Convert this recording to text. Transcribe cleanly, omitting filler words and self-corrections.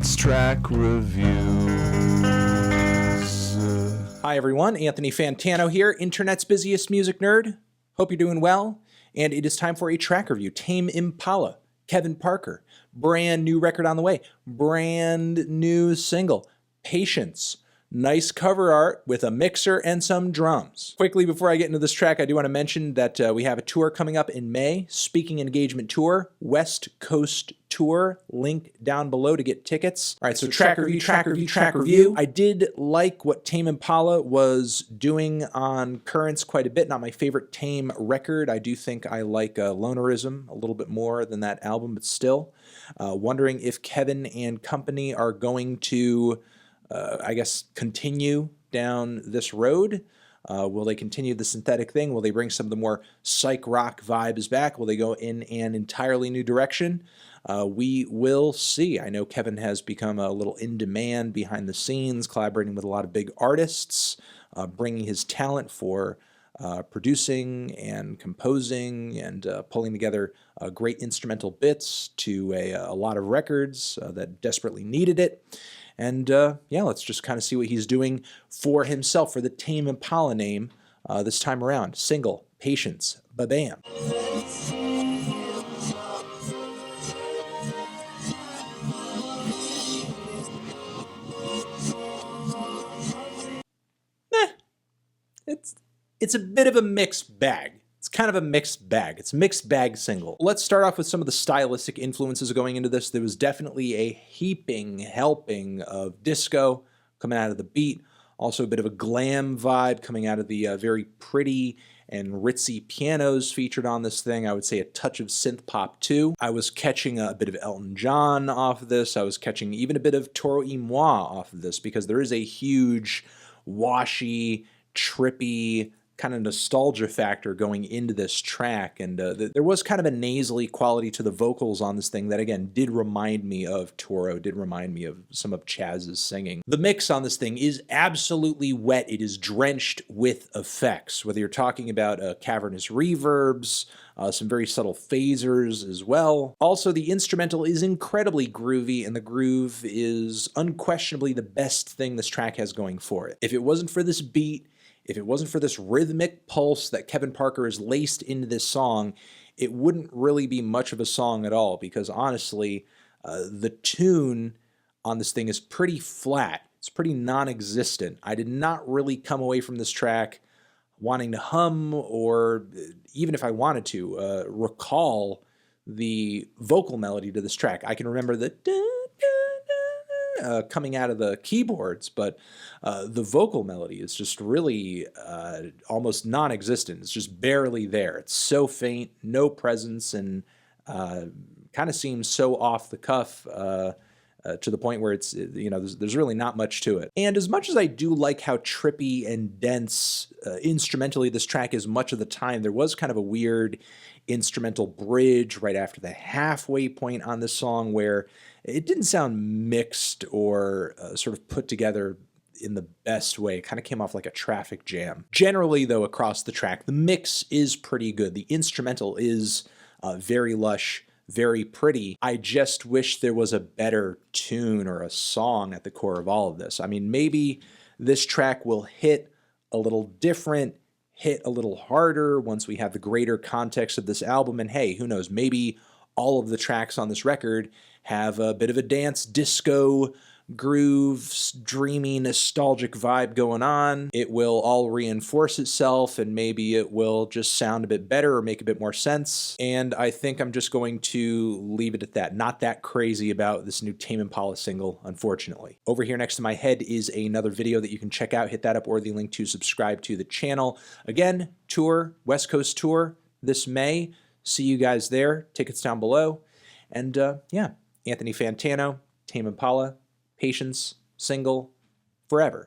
It's track reviews. Hi everyone, Anthony Fantano here, internet's busiest music nerd. Hope you're doing well, and it is time for a track review. Tame Impala, Kevin Parker, brand new record on the way, brand new single, Patience. Nice cover art with a mixer and some drums. Quickly, before I get into this track, I do want to mention that we have a tour coming up in May, Speaking Engagement Tour, West Coast Tour, link down below to get tickets. All right, so track review. I did like what Tame Impala was doing on Currents quite a bit. Not my favorite Tame record. I do think I like Lonerism a little bit more than that album, but still. Wondering if Kevin and company are going to I guess, continue down this road. Will they continue the synthetic thing? Will they bring some of the more psych rock vibes back? Will they go in an entirely new direction? We will see. I know Kevin has become a little in demand behind the scenes, collaborating with a lot of big artists, bringing his talent for producing and composing and pulling together great instrumental bits to a lot of records that desperately needed it. And yeah, let's just kind of see what he's doing for himself, for the Tame Impala name this time around. Single, Patience, ba-bam. It's a bit of a mixed bag. It's kind of a mixed bag. It's a mixed bag single. Let's start off with some of the stylistic influences going into this. There was definitely a heaping helping of disco coming out of the beat. Also a bit of a glam vibe coming out of the very pretty and ritzy pianos featured on this thing. I would say a touch of synth pop too. I was catching a bit of Elton John off of this. I was catching even a bit of Toro y Moi off of this because there is a huge washy, trippy, kind of nostalgia factor going into this track, and there was kind of a nasally quality to the vocals on this thing that again did remind me of Toro, did remind me of some of Chaz's singing. The mix on this thing is absolutely wet. It is drenched with effects, whether you're talking about cavernous reverbs, some very subtle phasers as well. Also, the instrumental is incredibly groovy, and the groove is unquestionably the best thing this track has going for it. If it wasn't for this beat, if it wasn't for this rhythmic pulse that Kevin Parker has laced into this song, it wouldn't really be much of a song at all, because honestly, the tune on this thing is pretty flat. It's pretty non-existent. I did not really come away from this track wanting to hum, or even if I wanted to, recall the vocal melody to this track. I can remember the coming out of the keyboards, but the vocal melody is just really almost non-existent. It's just barely there. It's so faint, no presence, and kind of seems so off the cuff to the point where it's, you know, there's really not much to it. And as much as I do like how trippy and dense instrumentally this track is much of the time, there was kind of a weird instrumental bridge right after the halfway point on this song where it didn't sound mixed or sort of put together in the best way. It kind of came off like a traffic jam. Generally, though, across the track, the mix is pretty good. The instrumental is very lush, very pretty. I just wish there was a better tune or a song at the core of all of this. I mean, maybe this track will hit a little different, hit a little harder once we have the greater context of this album. And hey, who knows, maybe all of the tracks on this record have a bit of a dance, disco, groove, dreamy, nostalgic vibe going on. It will all reinforce itself, and maybe it will just sound a bit better or make a bit more sense. And I think I'm just going to leave it at that. Not that crazy about this new Tame Impala single, unfortunately. Over here next to my head is another video that you can check out. Hit that up, or the link to subscribe to the channel. Again, tour, West Coast tour this May. See you guys there. Tickets down below. And yeah, Anthony Fantano, Tame Impala, Patience, single, forever.